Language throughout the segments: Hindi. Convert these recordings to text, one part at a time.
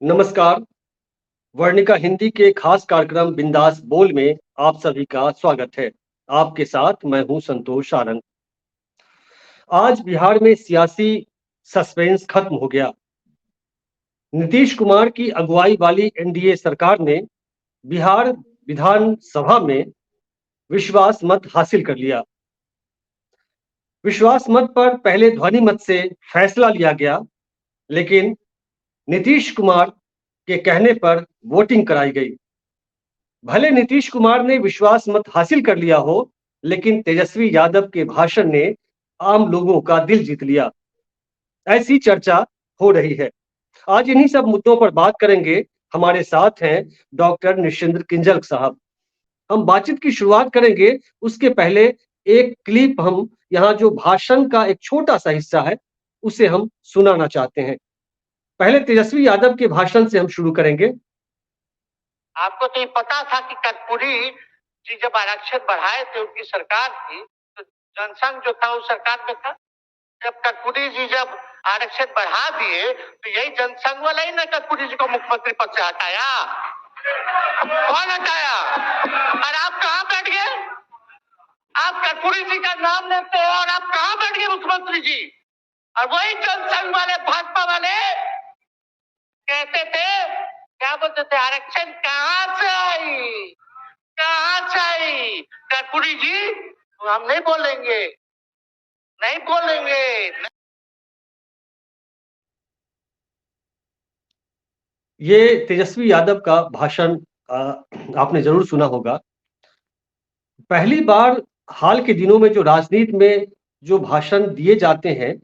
नमस्कार। वर्णिका हिंदी के खास कार्यक्रम बिंदास बोल में आप सभी का स्वागत है। आपके साथ मैं हूं संतोष आनंद। आज बिहार में सियासी सस्पेंस खत्म हो गया। नीतीश कुमार की अगुवाई वाली एनडीए सरकार ने बिहार विधानसभा में विश्वास मत हासिल कर लिया। विश्वास मत पर पहले ध्वनि मत से फैसला लिया गया, लेकिन नीतीश कुमार के कहने पर वोटिंग कराई गई। भले नीतीश कुमार ने विश्वास मत हासिल कर लिया हो, लेकिन तेजस्वी यादव के भाषण ने आम लोगों का दिल जीत लिया। ऐसी चर्चा हो रही है। आज इन्हीं सब मुद्दों पर बात करेंगे। हमारे साथ हैं डॉक्टर निशिंद्र किंजल साहब। हम बातचीत की शुरुआत करेंगे, उसके पहले एक क्लिप हम यहाँ जो भाषण का एक छोटा सा हिस्सा है उसे हम सुनाना चाहते हैं। पहले तेजस्वी यादव के भाषण से हम शुरू करेंगे। आपको तो ये पता था कि कर्पूरी जी जब आरक्षण बढ़ाए थे, उनकी सरकार थी, तो जनसंघ जो था उस सरकार में था। जब कर्पूरी जी जब आरक्षण बढ़ा दिए तो यही जनसंघ वाला ही ना कर्पूरी जी को मुख्यमंत्री पद से हटाया। कौन हटाया? और आप कहाँ बैठ गए? आप कर्पूरी जी का नाम लेते हो और आप कहाँ बैठ गए मुख्यमंत्री जी? और वही जनसंघ वाले, भाजपा वाले कहते थे, क्या बोलते थे, आरक्षण कहाँ से आई, कहाँ से आई? कर्पूरी जी हम नहीं बोलेंगे, नहीं बोलेंगे। ये तेजस्वी यादव का भाषण आपने जरूर सुना होगा। पहली बार हाल के दिनों में जो राजनीति में जो भाषण दिए जाते हैं,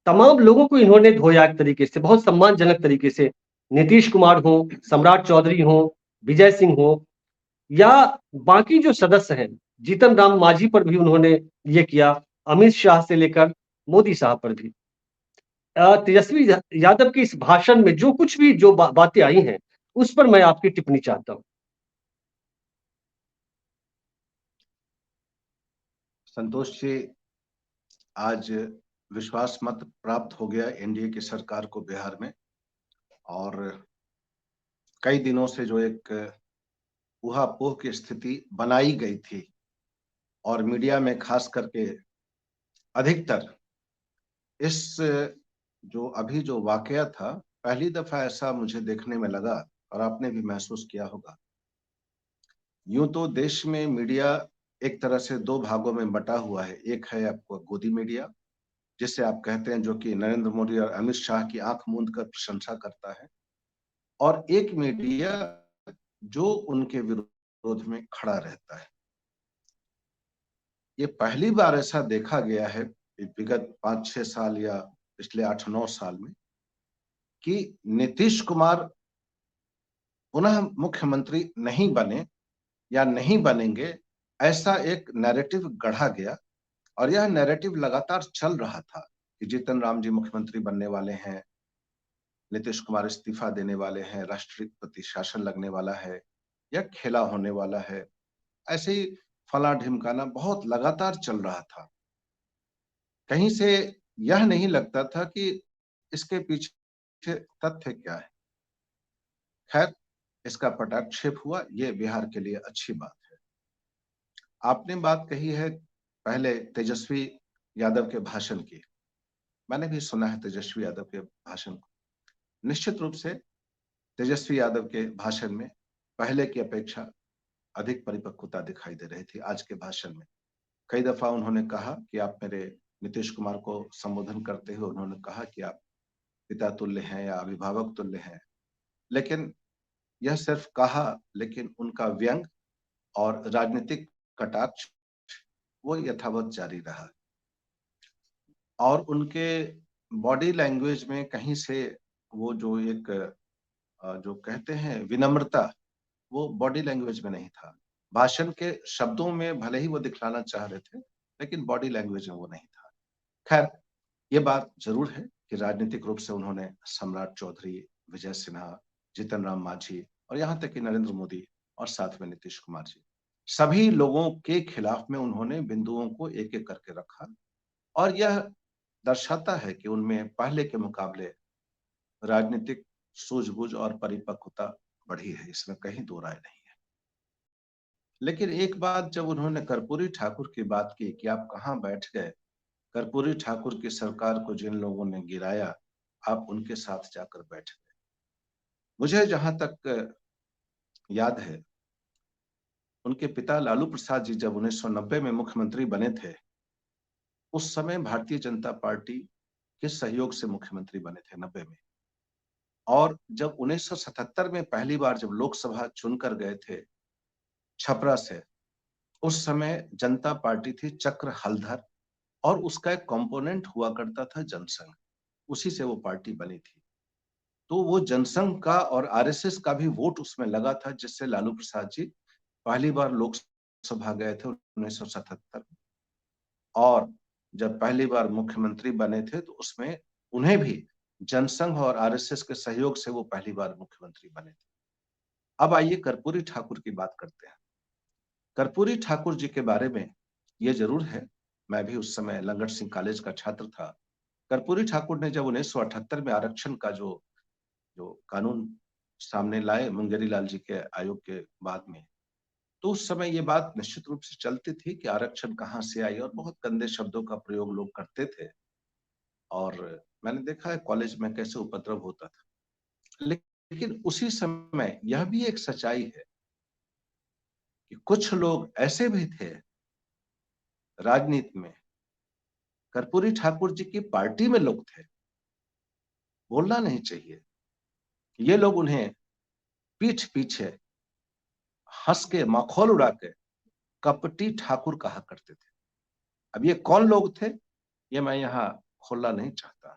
तमाम लोगों को इन्होंने धोया एक तरीके से, बहुत सम्मानजनक तरीके से। नीतीश कुमार हो, सम्राट चौधरी हो, विजय सिंह हो, या बाकी जो सदस्य हैं, जीतन राम मांझी पर भी उन्होंने ये किया, अमित शाह से लेकर मोदी साहब पर भी। तेजस्वी यादव के इस भाषण में जो कुछ भी जो बातें आई हैं, उस पर मैं आपकी टिप्पणी चाहता हूं। संतोष जी, आज विश्वास मत प्राप्त हो गया एनडीए की सरकार को बिहार में, और कई दिनों से जो एक ऊहापोह की स्थिति बनाई गई थी और मीडिया में खास करके अधिकतर इस जो अभी जो वाकया था, पहली दफा ऐसा मुझे देखने में लगा और आपने भी महसूस किया होगा। यूं तो देश में मीडिया एक तरह से दो भागों में बटा हुआ है। एक है आपको गोदी मीडिया, जिसे आप कहते हैं, जो कि नरेंद्र मोदी और अमित शाह की आंख मूंद कर प्रशंसा करता है, और एक मीडिया जो उनके विरोध में खड़ा रहता है। ये पहली बार ऐसा देखा गया है विगत 5-6 साल या पिछले 8-9 साल में कि नीतीश कुमार पुनः मुख्यमंत्री नहीं बने या नहीं बनेंगे, ऐसा एक नैरेटिव गढ़ा गया। और यह नैरेटिव लगातार चल रहा था कि जीतन राम जी मुख्यमंत्री बनने वाले हैं, नीतीश कुमार इस्तीफा देने वाले हैं, राष्ट्रपति शासन लगने वाला है, या खेला होने वाला है। ऐसे ही फला ढिमकाना बहुत लगातार चल रहा था। कहीं से यह नहीं लगता था कि इसके पीछे तथ्य क्या है। खैर, इसका पटाक्षेप हुआ, ये बिहार के लिए अच्छी बात है। आपने बात कही है पहले तेजस्वी यादव के भाषण की। मैंने भी सुना है तेजस्वी यादव के भाषण को। निश्चित रूप से तेजस्वी यादव के भाषण में पहले की अपेक्षा अधिक परिपक्वता दिखाई दे रही थी। आज के भाषण में कई दफा उन्होंने कहा कि आप मेरे नीतीश कुमार को संबोधन करते हुए उन्होंने कहा कि आप पिता तुल्य हैं या अभिभावक तुल्य हैं, लेकिन यह सिर्फ कहा, लेकिन उनका व्यंग और राजनीतिक कटाक्ष वो यथावत जारी रहा। और उनके बॉडी लैंग्वेज में कहीं से वो जो एक जो कहते हैं विनम्रता, वो बॉडी लैंग्वेज में नहीं था। भाषण के शब्दों में भले ही वो दिखलाना चाह रहे थे, लेकिन बॉडी लैंग्वेज में वो नहीं था। खैर, ये बात जरूर है कि राजनीतिक रूप से उन्होंने सम्राट चौधरी, विजय सिन्हा, जीतन राम मांझी और यहाँ तक कि नरेंद्र मोदी और साथ में नीतीश कुमार जी, सभी लोगों के खिलाफ में उन्होंने बिंदुओं को एक एक करके रखा। और यह दर्शाता है कि उनमें पहले के मुकाबले राजनीतिक सूझबूझ और परिपक्वता बढ़ी है, इसमें कहीं दो राय नहीं है। लेकिन एक बात जब उन्होंने कर्पूरी ठाकुर की बात की कि आप कहाँ बैठ गए, कर्पूरी ठाकुर की सरकार को जिन लोगों ने गिराया, आप उनके साथ जाकर बैठ गए। मुझे जहां तक याद है, उनके पिता लालू प्रसाद जी जब 1990 में मुख्यमंत्री बने थे, उस समय भारतीय जनता पार्टी के सहयोग से मुख्यमंत्री बने थे 90 में। और जब 1977 में पहली बार जब लोकसभा चुनकर गए थे छपरा से, उस समय जनता पार्टी थी चक्र हलधर और उसका एक कंपोनेंट हुआ करता था जनसंघ, उसी से वो पार्टी बनी थी। तो वो जनसंघ का और आरएसएस का भी वोट उसमें लगा था, जिससे लालू प्रसाद जी पहली बार लोकसभा गए थे 1977 में। और जब पहली बार मुख्यमंत्री बने थे तो उसमें उन्हें भी जनसंघ और आरएसएस के सहयोग से वो पहली बार मुख्यमंत्री बने थे। अब आइए कर्पूरी ठाकुर की बात करते हैं। कर्पूरी ठाकुर जी के बारे में ये जरूर है, मैं भी उस समय लंगट सिंह कॉलेज का छात्र था। कर्पूरी ठाकुर ने जब 1978 में आरक्षण का जो जो कानून सामने लाए मुंगेरी लाल जी के आयोग के बाद में, तो उस समय ये बात निश्चित रूप से चलती थी कि आरक्षण कहाँ से आई, और बहुत गंदे शब्दों का प्रयोग लोग करते थे। और मैंने देखा है कॉलेज में कैसे उपद्रव होता था। लेकिन उसी समय यह भी एक सच्चाई है कि कुछ लोग ऐसे भी थे राजनीति में, कर्पूरी ठाकुर जी की पार्टी में लोग थे, बोलना नहीं चाहिए, ये लोग उन्हें पीठ पीछे हंस के मखौल उड़ा के कपटी ठाकुर कहा करते थे। अब ये कौन लोग थे, ये मैं यहाँ खोलना नहीं चाहता,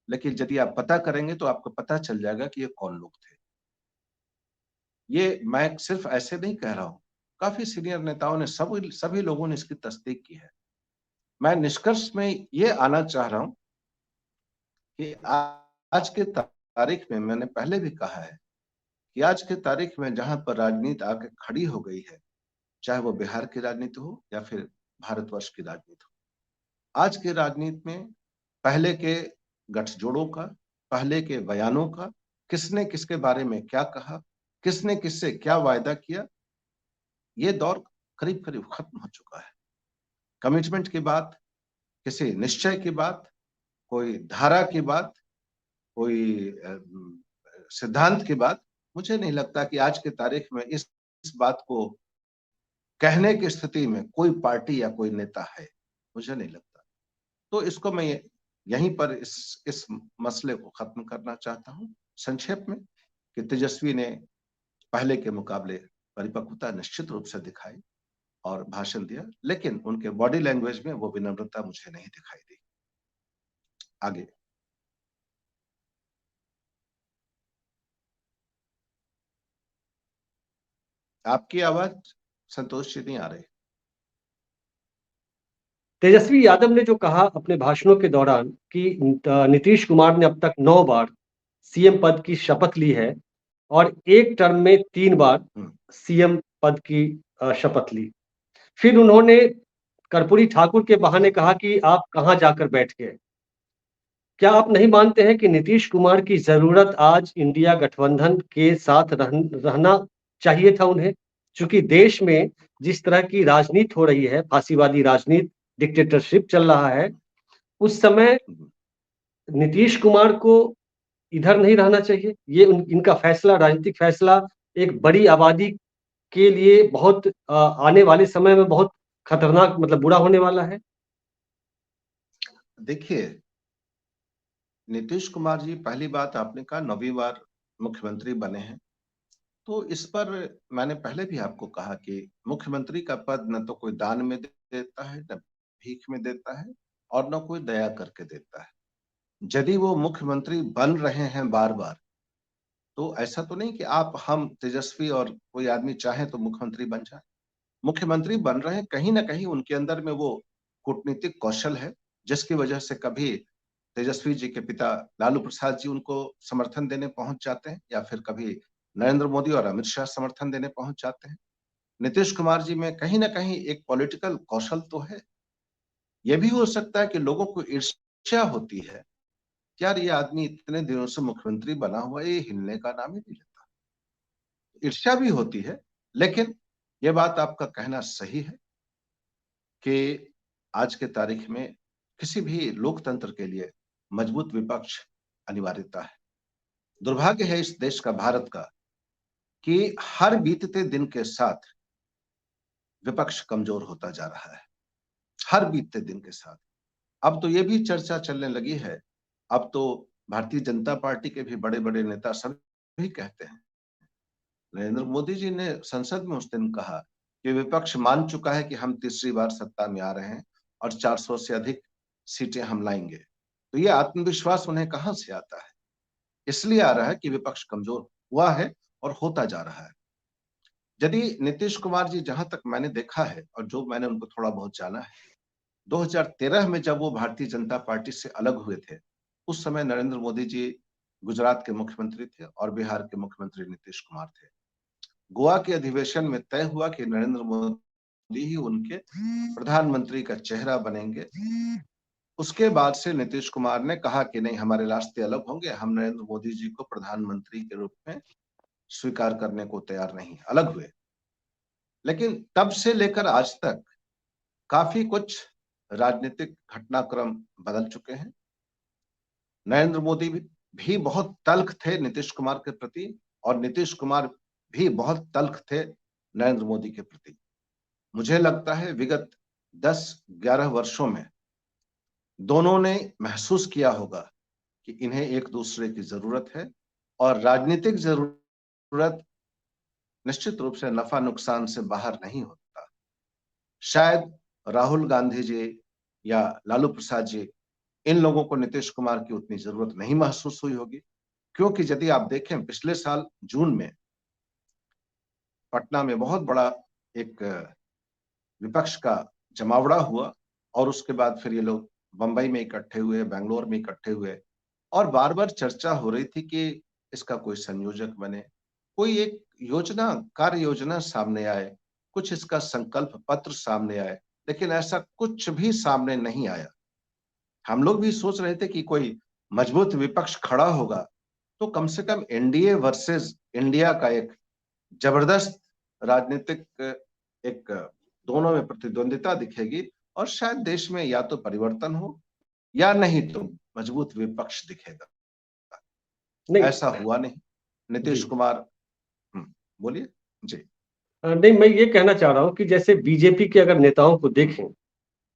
लेकिन यदि आप पता करेंगे तो आपको पता चल जाएगा कि ये कौन लोग थे। ये मैं सिर्फ ऐसे नहीं कह रहा हूं, काफी सीनियर नेताओं ने सभी लोगों ने इसकी तस्दीक की है। मैं निष्कर्ष में ये आना चाह रहा हूं कि आज के तारीख में, मैंने पहले भी कहा है कि आज के तारीख में जहां पर राजनीति आके खड़ी हो गई है, चाहे वो बिहार की राजनीति हो या फिर भारतवर्ष की राजनीति हो, आज के राजनीति में पहले के गठजोड़ों का, पहले के बयानों का, किसने किसके बारे में क्या कहा, किसने किससे क्या वायदा किया, ये दौर करीब करीब खत्म हो चुका है। कमिटमेंट की बात, किसी निश्चय की बात, कोई धारा की बात, कोई सिद्धांत की बात, मुझे नहीं लगता कि आज की तारीख में इस बात को कहने की स्थिति में कोई पार्टी या कोई नेता है, मुझे नहीं लगता। तो इसको मैं यहीं पर इस मसले को खत्म करना चाहता हूं संक्षेप में, कि तेजस्वी ने पहले के मुकाबले परिपक्वता निश्चित रूप से दिखाई और भाषण दिया, लेकिन उनके बॉडी लैंग्वेज में वो विनम्रता मुझे नहीं दिखाई दी। आगे आपकी आवाज संतोष जी नहीं आ रही। तेजस्वी यादव ने जो कहा अपने भाषणों के दौरान कि नीतीश कुमार ने अब तक 9 बार सीएम पद की शपथ ली है और एक टर्म में 3 बार सीएम पद की शपथ ली। फिर उन्होंने कर्पूरी ठाकुर के बहाने कहा कि आप कहां जाकर बैठ गए। क्या आप नहीं मानते हैं कि नीतीश कुमार की जरूरत आज इंडिया गठबंधन के साथ रहना चाहिए था उन्हें? चूंकि देश में जिस तरह की राजनीति हो रही है, फांसीवादी राजनीति, डिक्टेटरशिप चल रहा है, उस समय नीतीश कुमार को इधर नहीं रहना चाहिए। ये इनका फैसला, राजनीतिक फैसला एक बड़ी आबादी के लिए बहुत आने वाले समय में बहुत खतरनाक, मतलब बुरा होने वाला है। देखिए, नीतीश कुमार जी, पहली बात आपने कहा 9वीं बार मुख्यमंत्री बने हैं, तो इस पर मैंने पहले भी आपको कहा कि मुख्यमंत्री का पद न तो कोई दान में देता है, न भीख में देता है, और न कोई दया करके देता है। यदि वो मुख्यमंत्री बन रहे हैं बार बार, तो ऐसा तो नहीं कि आप, हम, तेजस्वी और कोई आदमी चाहे तो मुख्यमंत्री बन जाए। मुख्यमंत्री बन रहे हैं, कहीं ना कहीं उनके अंदर में वो कूटनीतिक कौशल है, जिसकी वजह से कभी तेजस्वी जी के पिता लालू प्रसाद जी उनको समर्थन देने पहुंच जाते हैं, या फिर कभी नरेंद्र मोदी और अमित शाह समर्थन देने पहुंच जाते हैं। नीतीश कुमार जी में कहीं ना कहीं एक पॉलिटिकल कौशल तो है। यह भी हो सकता है कि लोगों को ईर्ष्या होती है यार ये आदमी इतने दिनों से मुख्यमंत्री बना हुआ है, ये हिलने का नाम ही नहीं लेता। ईर्ष्या भी होती है, लेकिन ये बात आपका कहना सही है कि आज के तारीख में किसी भी लोकतंत्र के लिए मजबूत विपक्ष अनिवार्यता है। दुर्भाग्य है इस देश का, भारत का, कि हर बीतते दिन के साथ विपक्ष कमजोर होता जा रहा है, हर बीतते दिन के साथ। अब तो ये भी चर्चा चलने लगी है, अब तो भारतीय जनता पार्टी के भी बड़े बड़े नेता सभी कहते हैं, नरेंद्र मोदी जी ने संसद में उस दिन कहा कि विपक्ष मान चुका है कि हम तीसरी बार सत्ता में आ रहे हैं और 400 से अधिक सीटें हम लाएंगे। तो ये आत्मविश्वास उन्हें कहां से आता है? इसलिए आ रहा है कि विपक्ष कमजोर हुआ है और होता जा रहा है। यदि नीतीश कुमार जी, जहां तक मैंने देखा है और जो मैंने उनको थोड़ा बहुत जाना है, 2013 में जब वो भारतीय जनता पार्टी से अलग हुए थे, उस समय नरेंद्र मोदी जी गुजरात के मुख्यमंत्री थे और बिहार के मुख्यमंत्री नीतीश कुमार थे। गोवा के अधिवेशन में तय हुआ कि नरेंद्र मोदी ही उनके प्रधानमंत्री का चेहरा बनेंगे। उसके बाद से नीतीश कुमार ने कहा कि नहीं, हमारे रास्ते अलग होंगे, हम नरेंद्र मोदी जी को प्रधानमंत्री के रूप में स्वीकार करने को तैयार नहीं, अलग हुए। लेकिन तब से लेकर आज तक काफी कुछ राजनीतिक घटनाक्रम बदल चुके हैं। नरेंद्र मोदी भी बहुत तल्ख थे नीतीश कुमार के प्रति और नीतीश कुमार भी बहुत तल्ख थे नरेंद्र मोदी के प्रति। मुझे लगता है विगत 10-11 वर्षों में दोनों ने महसूस किया होगा कि इन्हें एक दूसरे की जरूरत है और राजनीतिक जरूरत निश्चित रूप से नफा नुकसान से बाहर नहीं होता। शायद राहुल गांधी जी या लालू प्रसाद जी, इन लोगों को नीतीश कुमार की उतनी जरूरत नहीं महसूस हुई होगी, क्योंकि यदि आप देखें पिछले साल जून में पटना में बहुत बड़ा एक विपक्ष का जमावड़ा हुआ और उसके बाद फिर ये लोग बंबई में इकट्ठे हुए, बेंगलोर में इकट्ठे हुए और बार बार चर्चा हो रही थी कि इसका कोई संयोजक बने, कोई एक योजना, कार्य योजना सामने आए, कुछ इसका संकल्प पत्र सामने आए, लेकिन ऐसा कुछ भी सामने नहीं आया। हम लोग भी सोच रहे थे कि कोई मजबूत विपक्ष खड़ा होगा तो कम से कम एनडीए वर्सेस इंडिया का एक जबरदस्त राजनीतिक एक दोनों में प्रतिद्वंदिता दिखेगी और शायद देश में या तो परिवर्तन हो या नहीं तो मजबूत विपक्ष दिखेगा। नहीं, ऐसा हुआ नहीं। नीतीश जी। कुमार, बोलिए जी। नहीं, मैं ये कहना चाह रहा हूं कि जैसे बीजेपी के अगर नेताओं को देखें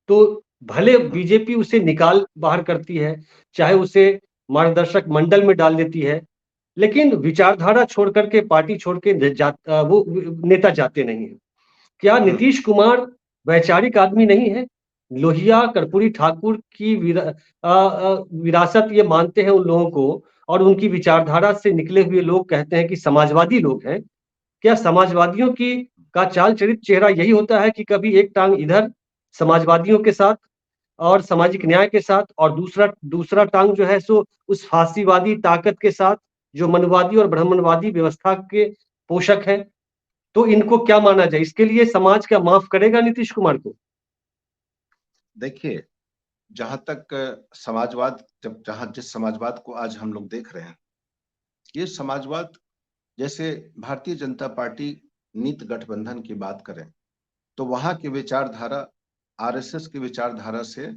तो भले बीजेपी उसे निकाल बाहर करती है, चाहे उसे मार्गदर्शक मंडल में डाल देती है, लेकिन विचारधारा छोड़ करके, पार्टी छोड़ के वो नेता जाते नहीं है। क्या नीतीश कुमार वैचारिक आदमी नहीं है? लोहिया कर्पूरी ठाकुर की विरासत ये मानते हैं उन लोगों को, और उनकी विचारधारा से निकले हुए लोग कहते हैं कि समाजवादी लोग हैं। क्या समाजवादियों की का चाल चरित्र चेहरा यही होता है कि कभी एक टांग इधर समाजवादियों के साथ और सामाजिक न्याय के साथ, और दूसरा दूसरा टांग जो है सो उस फांसीवादी ताकत के साथ जो मनवादी और ब्राह्मणवादी व्यवस्था के पोषक हैं? तो इनको क्या माना जाए? इसके लिए समाज क्या माफ करेगा नीतीश कुमार को? देखिए, जहां तक समाजवाद, जहां जिस समाजवाद को आज हम लोग देख रहे हैं, ये समाजवाद, जैसे भारतीय जनता पार्टी नीत गठबंधन की बात करें तो वहां की विचारधारा आरएसएस की विचारधारा से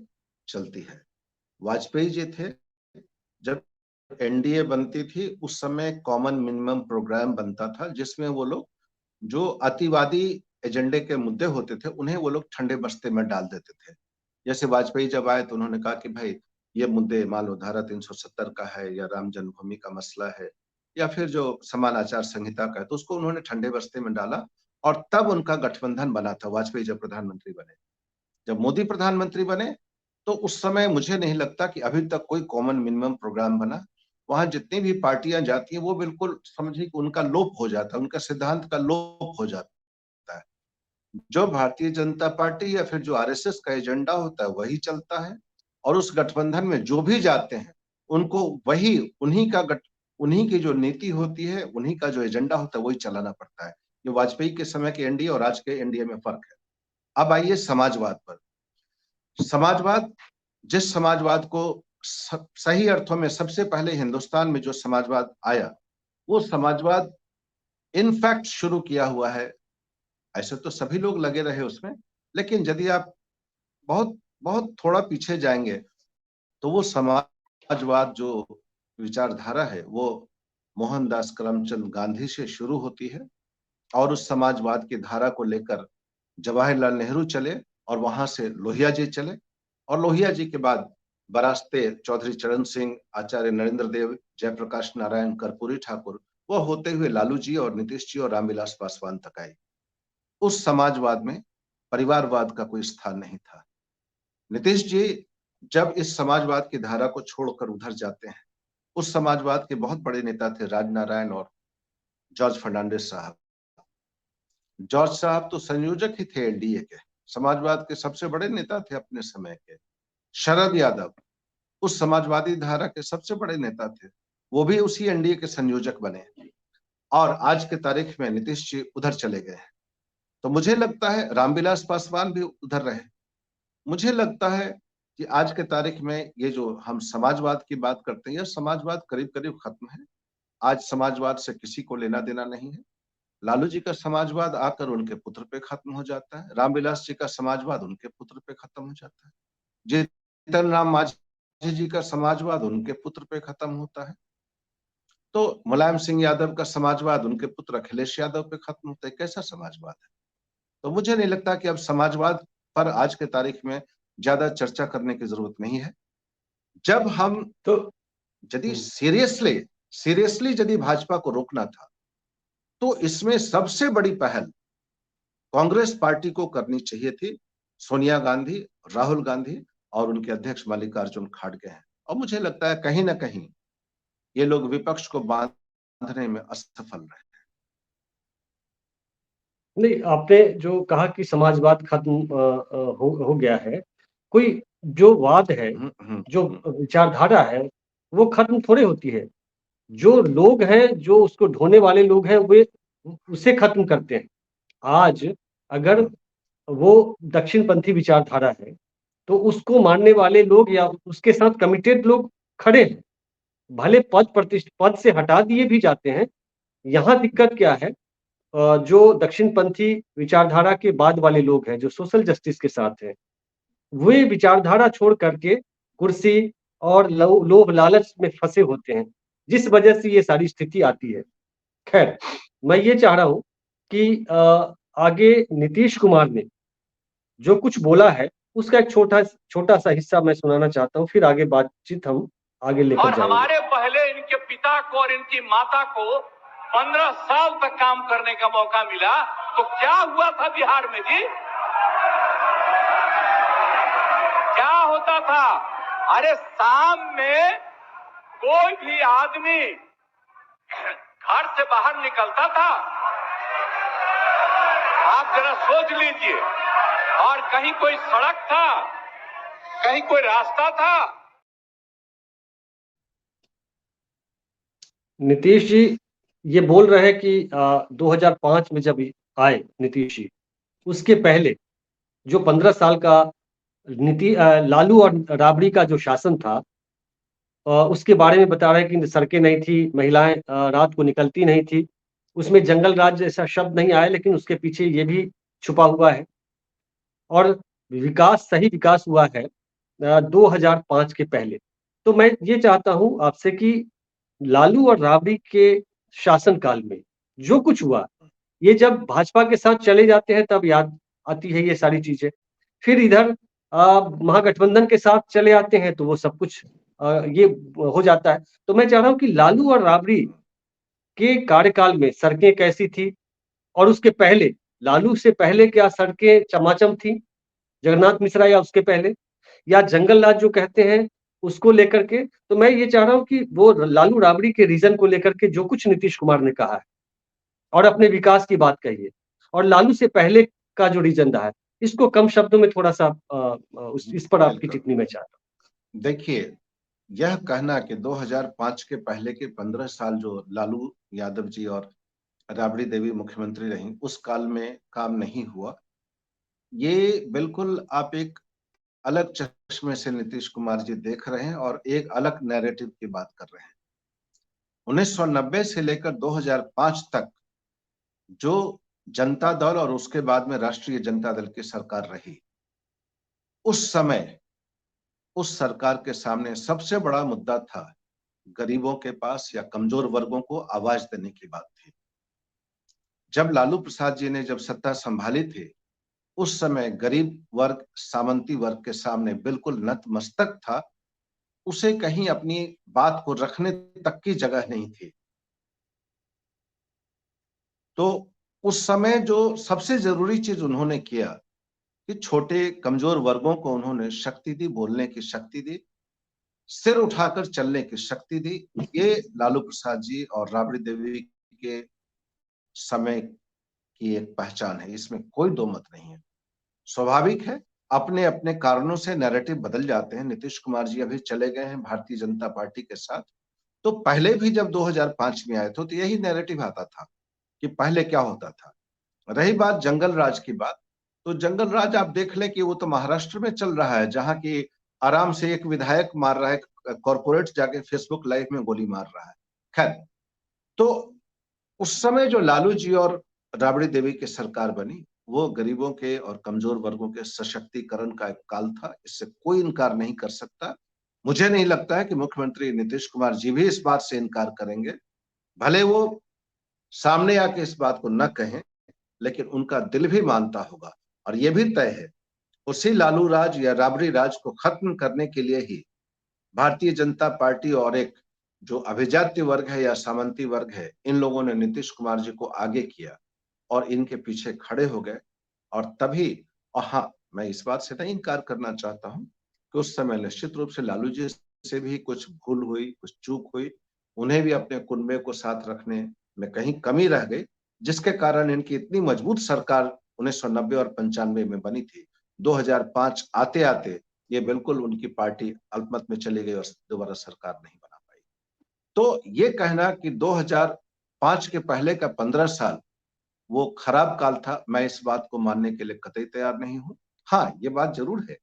चलती है। वाजपेयी जी थे, जब एनडीए बनती थी उस समय कॉमन मिनिमम प्रोग्राम बनता था जिसमें वो लोग जो अतिवादी एजेंडे के मुद्दे होते थे उन्हें वो लोग ठंडे बस्ते में डाल देते थे। जैसे वाजपेयी जब आए तो उन्होंने कहा कि भाई ये मुद्दे, मान लो धारा 370 का है या राम जन्मभूमि का मसला है या फिर जो समान आचार संहिता का है, तो उसको उन्होंने ठंडे बस्ते में डाला और तब उनका गठबंधन बना था। वाजपेयी जब प्रधानमंत्री बने, जब मोदी प्रधानमंत्री बने तो उस समय मुझे नहीं लगता कि अभी तक कोई कॉमन मिनिमम प्रोग्राम बना। वहां जितनी भी पार्टियां जाती हैं वो बिल्कुल समझिए कि उनका लोप हो जाता है, उनका सिद्धांत का लोप हो जाता है। जो भारतीय जनता पार्टी या फिर जो आरएसएस का एजेंडा होता है वही चलता है और उस गठबंधन में जो भी जाते हैं उनको वही, उन्हीं की जो नीति होती है, उन्हीं का जो एजेंडा होता है वही चलाना पड़ता है। ये वाजपेयी के समय के एनडीए और आज के एनडीए में फर्क है। अब आइए समाजवाद पर। समाजवाद, जिस समाजवाद को सही अर्थों में सबसे पहले हिंदुस्तान में जो समाजवाद आया, वो समाजवाद इनफैक्ट शुरू किया हुआ है। ऐसे तो सभी लोग लगे रहे उसमें, लेकिन यदि आप बहुत बहुत थोड़ा पीछे जाएंगे तो वो समाजवाद जो विचारधारा है वो मोहनदास करमचंद गांधी से शुरू होती है, और उस समाजवाद की धारा को लेकर जवाहरलाल नेहरू चले, और वहां से लोहिया जी चले, और लोहिया जी के बाद बरास्ते चौधरी चरण सिंह, आचार्य नरेंद्र देव, जयप्रकाश नारायण, कर्पूरी ठाकुर, वो होते हुए लालू जी और नीतीश जी और रामविलास पासवान तक आए। उस समाजवाद में परिवारवाद का कोई स्थान नहीं था। नीतीश जी जब इस समाजवाद की धारा को छोड़कर उधर जाते हैं, उस समाजवाद के बहुत बड़े नेता थे राजनारायण और जॉर्ज फर्नांडिस साहब। जॉर्ज साहब तो संयोजक ही थे एनडीए के, समाजवाद के सबसे बड़े नेता थे अपने समय के। शरद यादव उस समाजवादी धारा के सबसे बड़े नेता थे, वो भी उसी एनडीए के संयोजक बने, और आज के तारीख में नीतीश जी उधर चले गए। तो मुझे लगता है रामविलास पासवान भी उधर रहे। मुझे लगता है कि आज के तारीख में ये जो हम समाजवाद की बात करते हैं, यह समाजवाद करीब करीब खत्म है। आज समाजवाद से किसी को लेना देना नहीं है। लालू जी का समाजवाद आकर उनके पुत्र पे खत्म हो जाता है, रामविलास जी का समाजवाद उनके पुत्र पे खत्म हो जाता है, जीतन राम मांझी जी का समाजवाद उनके पुत्र पे खत्म होता है, तो मुलायम सिंह यादव का समाजवाद उनके पुत्र अखिलेश यादव पे खत्म होता है। कैसा समाजवाद है? तो मुझे नहीं लगता कि अब समाजवाद पर आज के तारीख में ज्यादा चर्चा करने की जरूरत नहीं है। जब हम तो यदि सीरियसली सीरियसली यदि भाजपा को रोकना था, तो इसमें सबसे बड़ी पहल कांग्रेस पार्टी को करनी चाहिए थी। सोनिया गांधी, राहुल गांधी और उनके अध्यक्ष मल्लिकार्जुन खड़गे हैं, और मुझे लगता है कहीं ना कहीं ये लोग विपक्ष को बांधने में असफल रहे। नहीं, आपने जो कहा कि समाजवाद खत्म हो गया है, कोई जो वाद है, जो विचारधारा है, वो खत्म थोड़े होती है। जो लोग हैं, जो उसको ढोने वाले लोग हैं, वे उसे खत्म करते हैं। आज अगर वो दक्षिणपंथी विचारधारा है, तो उसको मानने वाले लोग या उसके साथ कमिटेड लोग खड़े हैं, भले पद से हटा दिए भी जाते हैं। यहाँ दिक्कत क्या है, जो दक्षिणपंथी विचारधारा के बाद वाले लोग हैं, जो सोशल जस्टिस के साथ हैं, वे विचारधारा छोड़ करके कुर्सी और लोभ लालच में फंसे होते हैं, जिस वजह से ये सारी स्थिति आती है। खैर, मैं ये चाह रहा हूं कि आगे नीतीश कुमार ने जो कुछ बोला है, उसका एक छोटा छोटा सा हिस्सा मैं सुनाना चाहता हूं, फिर आगे बातचीत हम आगे लेकर और जाएंगे। हमारे पहले इनके पिता को और इनकी माता को 15 साल तक काम करने का मौका मिला, तो क्या हुआ था बिहार में जी? क्या होता था? अरे शाम में कोई भी आदमी घर से बाहर निकलता था, आप जरा सोच लीजिए, और कहीं कोई सड़क था, कहीं कोई रास्ता था। नीतीश जी ये बोल रहे हैं कि 2005 में जब आए नीतीश जी, उसके पहले जो 15 साल का लालू और राबड़ी का जो शासन था, उसके बारे में बता रहे हैं कि सड़कें नहीं थी, महिलाएं रात को निकलती नहीं थी। उसमें जंगल राज जैसा शब्द नहीं आया, लेकिन उसके पीछे ये भी छुपा हुआ है। और सही विकास हुआ है 2005 के पहले। तो मैं ये चाहता हूं आपसे कि लालू और राबड़ी के शासनकाल में जो कुछ हुआ, ये जब भाजपा के साथ चले जाते हैं तब याद आती है ये सारी चीजें। फिर इधर महागठबंधन के साथ चले आते हैं तो वो सब कुछ ये हो जाता है। तो मैं चाह रहा हूं कि लालू और राबड़ी के कार्यकाल में सड़कें कैसी थी, और उसके पहले, लालू से पहले क्या सड़कें चमाचम थी, जगन्नाथ मिश्रा या उसके पहले, या जंगल राज जो कहते हैं उसको लेकर के। तो मैं ये चाह रहा हूं कि वो लालू राबड़ी के रीजन को लेकर के जो कुछ नीतीश कुमार ने कहा है और अपने विकास की बात कही है, और लालू से पहले का जो रीजन रहा है, इसको कम शब्दों में थोड़ा सा इस पर आपकी टिप्पणी मैं चाहता हूँ। देखिए, यह कहना कि 2005 के पहले के 15 साल जो लालू यादव जी और राबड़ी देवी मुख्यमंत्री रही, उस काल में काम नहीं हुआ, ये बिल्कुल आप एक अलग चश्मे से नीतीश कुमार जी देख रहे हैं और एक अलग नैरेटिव की बात कर रहे हैं। 1990 से लेकर 2005 तक जो जनता दल और उसके बाद में राष्ट्रीय जनता दल की सरकार रही, उस समय उस सरकार के सामने सबसे बड़ा मुद्दा था गरीबों के पास या कमजोर वर्गों को आवाज देने की बात थी। जब लालू प्रसाद जी ने जब सत्ता संभाली थी, उस समय गरीब वर्ग, सामंती वर्ग के सामने बिल्कुल नतमस्तक था। उसे कहीं अपनी बात को रखने तक की जगह नहीं थी। तो उस समय जो सबसे जरूरी चीज उन्होंने किया कि छोटे कमजोर वर्गों को उन्होंने शक्ति दी, बोलने की शक्ति दी, सिर उठाकर चलने की शक्ति दी। ये लालू प्रसाद जी और राबड़ी देवी के समय की एक पहचान है, इसमें कोई दो मत नहीं है। स्वाभाविक है, अपने अपने कारणों से नैरेटिव बदल जाते हैं। नीतीश कुमार जी अभी चले गए हैं भारतीय जनता पार्टी के साथ, तो पहले भी जब 2005 में आए थे तो यही नैरेटिव आता था कि पहले क्या होता था। रही बात जंगल राज की बात, तो जंगल राज आप देख लें कि वो तो महाराष्ट्र में चल रहा है, जहां की आराम से एक विधायक मार रहा है, कॉर्पोरेट जाके फेसबुक लाइव में गोली मार रहा है। खैर, तो उस समय जो लालू जी और राबड़ी देवी की सरकार बनी, वो गरीबों के और कमजोर वर्गों के सशक्तिकरण का एक काल था, इससे कोई इनकार नहीं कर सकता। मुझे नहीं लगता है कि मुख्यमंत्री नीतीश कुमार जी भी इस बात से इनकार करेंगे, भले वो सामने आके इस बात को न कहें, लेकिन उनका दिल भी मानता होगा। और ये भी तय है, उसी लालू राज या राबड़ी राज को खत्म करने के लिए ही भारतीय जनता पार्टी और एक जो अभिजात्य वर्ग है या सामंती वर्ग है, इन लोगों ने नीतीश कुमार जी को आगे किया और इनके पीछे खड़े हो गए। और तभी, और हाँ, मैं इस बात से नहीं इनकार करना चाहता हूं कि उस समय निश्चित रूप से लालू जी से भी कुछ भूल हुई, कुछ चूक हुई, उन्हें भी अपने कुनबे को साथ रखने में कहीं कमी रह गई, जिसके कारण इनकी इतनी मजबूत सरकार 1990 और 95 में बनी थी। 2005 आते आते ये बिल्कुल उनकी पार्टी अल्पमत में चली गई और दोबारा सरकार नहीं बना पाई। तो ये कहना कि 2005 के पहले का 15 साल वो खराब काल था, मैं इस बात को मानने के लिए कतई तैयार नहीं हूं। हाँ, ये बात जरूर है,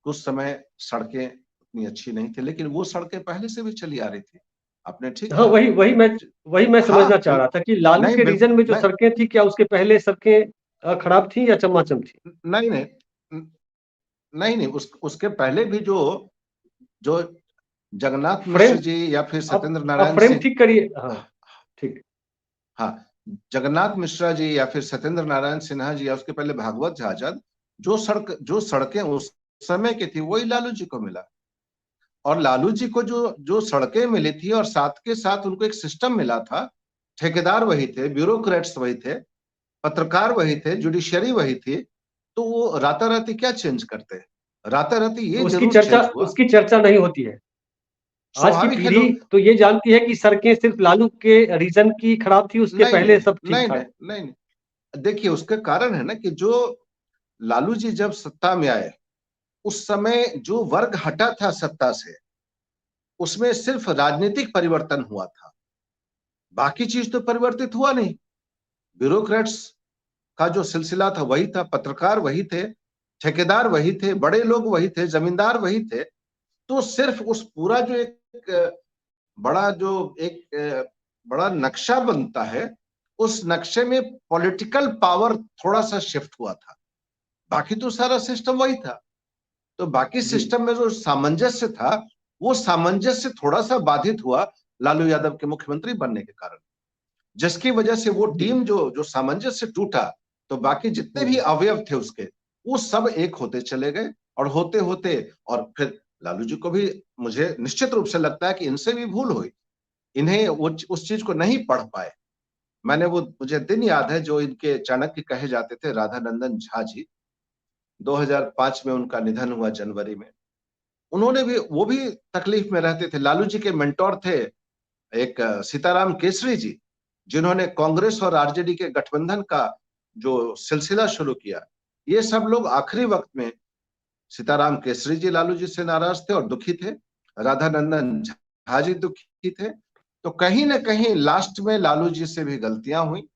उस समय सड़कें उतनी अच्छी नहीं थी, लेकिन वो सड़कें पहले से भी चली आ रही थी। आपने ठीक हाँ, कहा। वही मैं समझना हाँ, चाह रहा था कि लालू नहीं के रीजन में जो मैं सड़कें थी, क्या उसके पहले सड़कें खराब थी या चमाचम थी? नहीं नहीं नहीं नहीं उसके पहले भी जो जो जगन्नाथ मिश्र फ्रेम जी या फिर सत्येंद्र आप नारायण फ्रेम सिंह, ठीक करिए। हाँ, ठीक। हाँ, जगन्नाथ मिश्रा जी या फिर सत्येंद्र नारायण सिन्हा जी या उसके पहले भागवत झा आजाद, जो सड़कें उस समय की थी वही लालू जी को मिला। और लालू जी को जो जो सड़कें मिली थी और साथ के साथ उनको एक सिस्टम मिला था, ठेकेदार वही थे, ब्यूरोक्रेट्स वही थे, पत्रकार वही थे, जुडिशियरी वही थी, तो वो राताराती क्या चेंज करते हैं? राताराती ये जरूर चेंज हुआ। उसकी चर्चा नहीं होती है। आज की स्वाभाविक है, पीढ़ी लोग तो ये जानती है कि सड़कें सिर्फ लालू के रीजन की खराब थी, उसके नहीं पहले नहीं सब ठीक नहीं था। नहीं नहीं नहीं। देखिए, उसके कारण है ना कि जो लालू जी जब सत्ता में आए, उस समय जो वर्ग हटा था सत्ता से, उसमें सिर्फ राजनीतिक परिवर्तन हुआ था, बाकी चीज तो परिवर्तित हुआ नहीं। ब्यूरोक्रेट्स का जो सिलसिला था वही था, पत्रकार वही थे, ठेकेदार वही थे, बड़े लोग वही थे, जमींदार वही थे। तो सिर्फ उस पूरा जो बड़ा जो एक बड़ा नक्शा बनता है, उस नक्शे में पॉलिटिकल पावर थोड़ा सा शिफ्ट हुआ था, बाकी तो सारा सिस्टम वही था। तो बाकी जी। सिस्टम में जो सामंजस्य था, वो सामंजस्य थोड़ा सा बाधित हुआ लालू यादव के मुख्यमंत्री बनने के कारण, जिसकी वजह से वो टीम जो जो सामंजस्य टूटा, तो बाकी जितने भी अवयव थे उसके, वो सब एक होते चले गए। और होते होते और फिर लालू जी को भी, मुझे निश्चित रूप से लगता है कि इनसे भी भूल हुई, इन्हें वो उस चीज को नहीं पढ़ पाए। मुझे दिन याद है जो इनके चाणक्य कहे जाते थे, राधानंदन झा जी। 2005 में उनका निधन हुआ जनवरी में। उन्होंने भी, वो भी तकलीफ में रहते थे। लालू जी के मेंटोर थे एक सीताराम केसरी जी, जिन्होंने कांग्रेस और आरजेडी के गठबंधन का जो सिलसिला शुरू किया। ये सब लोग आखिरी वक्त में, सीताराम केसरी जी लालू जी से नाराज थे और दुखी थे, राधानंदन झा जी दुखी थे। तो कहीं ना कहीं लास्ट में लालू जी से भी गलतियां हुई,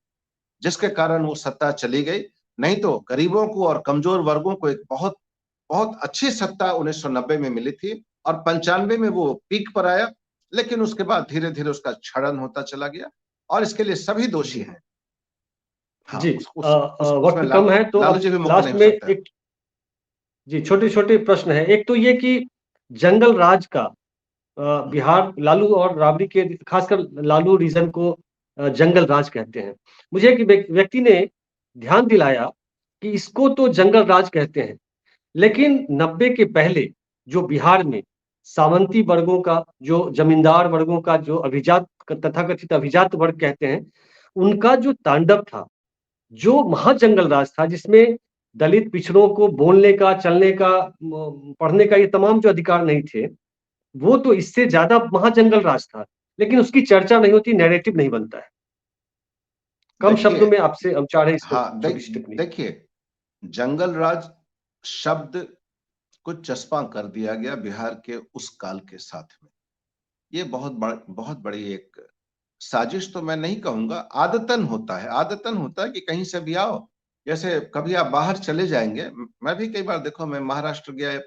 जिसके कारण वो सत्ता चली गई। नहीं तो गरीबों को और कमजोर वर्गों को एक बहुत बहुत अच्छी सत्ता 1990 में मिली थी और 95 में वो पीक पर आया, लेकिन उसके बाद धीरे धीरे उसका क्षरण होता चला गया और इसके लिए सभी दोषी जी हैं। हाँ, जी उसमें वक्त कम है तो लालू अब जी भी मुक्त नहीं लास्ट हो में सकता है। एक जी छोटे छोटे प्रश्न है। एक तो ये कि जंगल राज का बिहार लालू और राबड़ी के खासकर लालू रीजन को जंगल राज कहते हैं। मुझे एक व्यक्ति ने ध्यान दिलाया कि इसको तो जंगल राज कहते हैं, लेकिन 90 के पहले जो बिहार में सामंती वर्गों का, जो जमींदार वर्गों का, जो अभिजात तथाकथित अभिजात वर्ग कहते हैं, उनका जो तांडव था, जो महाजंगल राज था, जिसमें दलित पिछड़ों को बोलने का, चलने का, पढ़ने का, ये तमाम जो अधिकार नहीं थे, वो तो इससे ज्यादा महाजंगल राज था, लेकिन उसकी चर्चा नहीं होती, नैरेटिव नहीं बनता है। कम शब्दों देखिए, में आपसे हम चाह रहे हैं इसमें हाँ, छोटी सी टिप्पणी। देखिए, जंगल राज शब्द को चस्पा कर दिया गया बिहार के उस काल के साथ में। ये बहुत बड़ी एक साजिश तो मैं नहीं कहूंगा, आदतन होता है कि कहीं से भी आओ। जैसे कभी आप बाहर चले जाएंगे, मैं भी कई बार देखो, मैं महाराष्ट्र गया,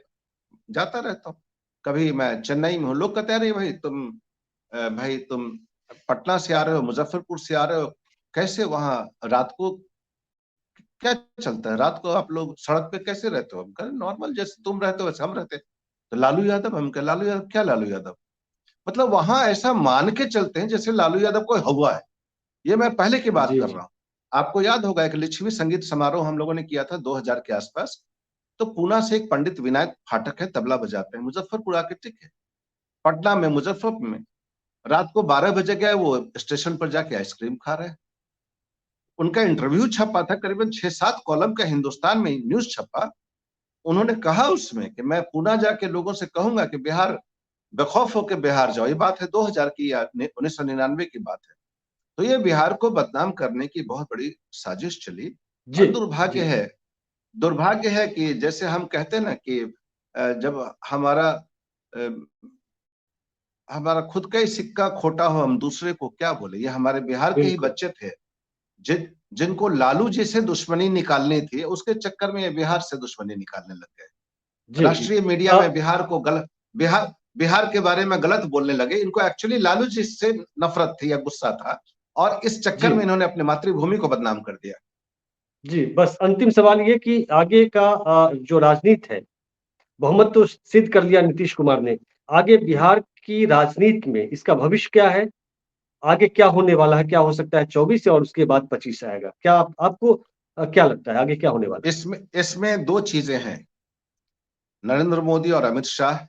जाता रहता हूँ। कभी मैं चेन्नई में हूँ, लोग कहते हैं अरे भाई तुम पटना से आ रहे हो, मुजफ्फरपुर से आ रहे हो, कैसे वहां रात को क्या चलता है, रात को आप लोग सड़क पे कैसे रहते हो? हम कह नॉर्मल, जैसे तुम रहते हो वैसे हम रहते। तो लालू यादव, हम कह लालू यादव क्या, लालू यादव मतलब वहां ऐसा मान के चलते हैं जैसे लालू यादव कोई हुआ है। ये मैं पहले की बात जी कर जी रहा हूँ। आपको याद होगा एक लिच्छवी संगीत समारोह हम लोगों ने किया था 2000 के आसपास। तो पूना से एक पंडित विनायक फाटक है, तबला बजाते हैं, मुजफ्फरपुर आके ठीक है, पटना में, मुजफ्फरपुर में रात को 12 बजे गए, वो स्टेशन पर जाके आइसक्रीम खा रहे हैं। उनका इंटरव्यू छपा था, करीबन 6-7 कॉलम का हिंदुस्तान में न्यूज छपा। उन्होंने कहा उसमें कि मैं पूना जाके लोगों से कहूंगा कि बिहार, बेखौफ होकर बिहार जाओ। ये बात है 2000 की या 1999 की बात है। तो ये बिहार को बदनाम करने की बहुत बड़ी साजिश चली। जी और जी दुर्भाग्य है कि जैसे हम कहते हैं ना कि जब अ, हमारा खुद का ही सिक्का खोटा हो, हम दूसरे को क्या बोले। ये हमारे बिहार के ही बिल्कुल। बच्चे थे जिनको लालू जी से दुश्मनी निकालनी थी, उसके चक्कर में ये बिहार से दुश्मनी निकालने लग गए। जी जी राष्ट्रीय मीडिया में बिहार को गलत, बिहार के बारे में गलत बोलने लगे। इनको एक्चुअली लालू जी से नफरत थी या गुस्सा था, और इस जी चक्कर में इन्होंने अपनी मातृभूमि को बदनाम कर दिया। जी बस अंतिम सवाल ये कि आगे का जो राजनीति है, बहुमत तो सिद्ध कर लिया नीतीश कुमार ने, आगे बिहार की राजनीति में इसका भविष्य क्या है? आगे क्या होने वाला है? क्या हो सकता है 24 से, और उसके बाद 25 आएगा? क्या आपको क्या लगता है आगे क्या होने वाला इसमें दो चीजें हैं। नरेंद्र मोदी और अमित शाह,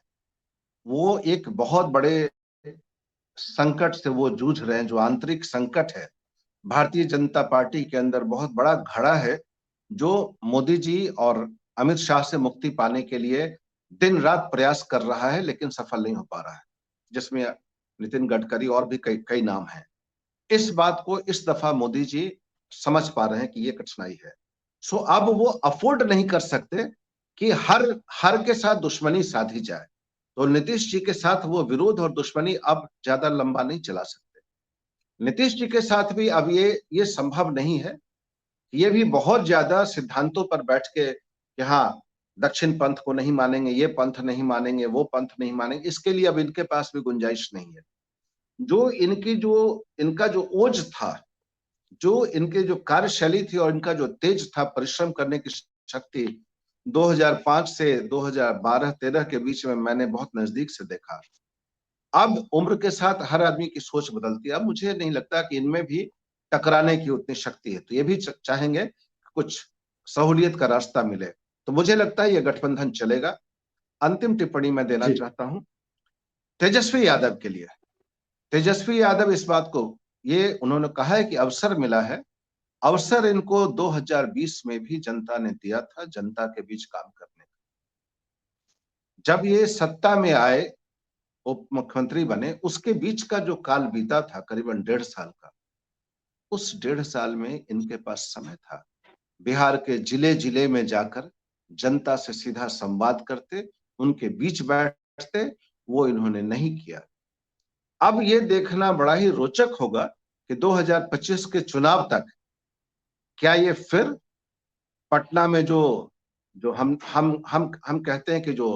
वो एक बहुत बड़े संकट से वो जूझ रहे हैं, जो आंतरिक संकट है भारतीय जनता पार्टी के अंदर, बहुत बड़ा घड़ा है, जो मोदी जी और अमित शाह से मुक्ति पाने के लिए दिन रात प्रयास कर रहा है, लेकिन सफल नहीं हो पा रहा है, जिसमें नितिन गडकरी और भी कई कई नाम हैं। इस बात को इस दफा मोदी जी समझ पा रहे हैं कि ये कठिनाई है। सो अब वो अफोर्ड नहीं कर सकते कि हर हर के साथ दुश्मनी साधी जाए। तो नीतीश जी के साथ वो विरोध और दुश्मनी अब ज्यादा लंबा नहीं चला सकते। नीतीश जी के साथ भी अब ये संभव नहीं है। ये भी बहुत ज्यादा सिद्धांतों पर बैठ के कि हाँ, दक्षिण पंथ को नहीं मानेंगे, ये पंथ नहीं मानेंगे, वो पंथ नहीं मानेंगे, इसके लिए अब इनके पास भी गुंजाइश नहीं है। जो इनका जो ओज था, जो इनके जो कार्यशैली थी और इनका जो तेज था परिश्रम करने की शक्ति, 2005 से 2012-13 के बीच में मैंने बहुत नजदीक से देखा। अब उम्र के साथ हर आदमी की सोच बदलती है। अब मुझे नहीं लगता कि इनमें भी टकराने की उतनी शक्ति है। तो ये भी चाहेंगे कुछ सहूलियत का रास्ता मिले। तो मुझे लगता है ये गठबंधन चलेगा। अंतिम टिप्पणी मैं देना जी चाहता हूं तेजस्वी यादव के लिए। तेजस्वी यादव इस बात को, ये उन्होंने कहा है कि अवसर मिला है। अवसर इनको 2020 में भी जनता ने दिया था, जनता के बीच काम करने का। जब ये सत्ता में आए, उप मुख्यमंत्री बने, उसके बीच का जो काल बीता था करीबन 1.5 साल का, उस 1.5 साल में इनके पास समय था। बिहार के जिले जिले में जाकर जनता से सीधा संवाद करते, उनके बीच बैठते, वो इन्होंने नहीं किया। अब ये देखना बड़ा ही रोचक होगा कि 2025 के चुनाव तक क्या ये फिर पटना में जो जो हम कहते हैं कि जो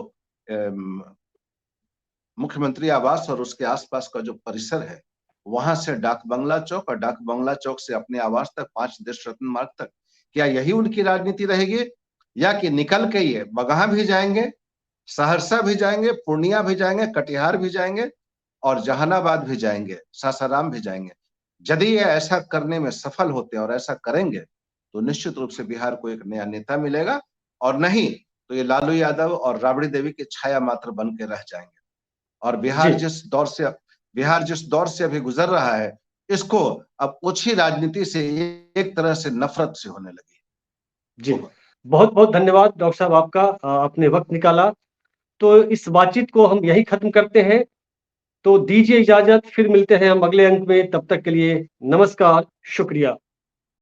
मुख्यमंत्री आवास और उसके आसपास का जो परिसर है, वहां से डाक बंगला चौक और डाक बंगला चौक से अपने आवास तक 5 देश रत्न मार्ग तक, क्या यही उनकी राजनीति रहेगी? या कि निकल के ये बगहा भी जाएंगे, सहरसा भी जाएंगे, पूर्णिया भी जाएंगे, कटिहार भी जाएंगे और जहानाबाद भी जाएंगे, सासाराम भी जाएंगे? यदि ये ऐसा करने में सफल होते हैं और ऐसा करेंगे तो निश्चित रूप से बिहार को एक नया नेता मिलेगा, और नहीं तो ये लालू यादव और राबड़ी देवी की छाया मात्र बन के रह जाएंगे। और बिहार जिस दौर से अभी गुजर रहा है, इसको अब ओछी राजनीति से एक तरह से नफरत से होने लगी। जी, बहुत बहुत धन्यवाद डॉक्टर साहब आपका, आपने वक्त निकाला। तो इस बातचीत को हम यही खत्म करते हैं। तो दीजिए इजाजत, फिर मिलते हैं हम अगले अंक में। तब तक के लिए नमस्कार, शुक्रिया।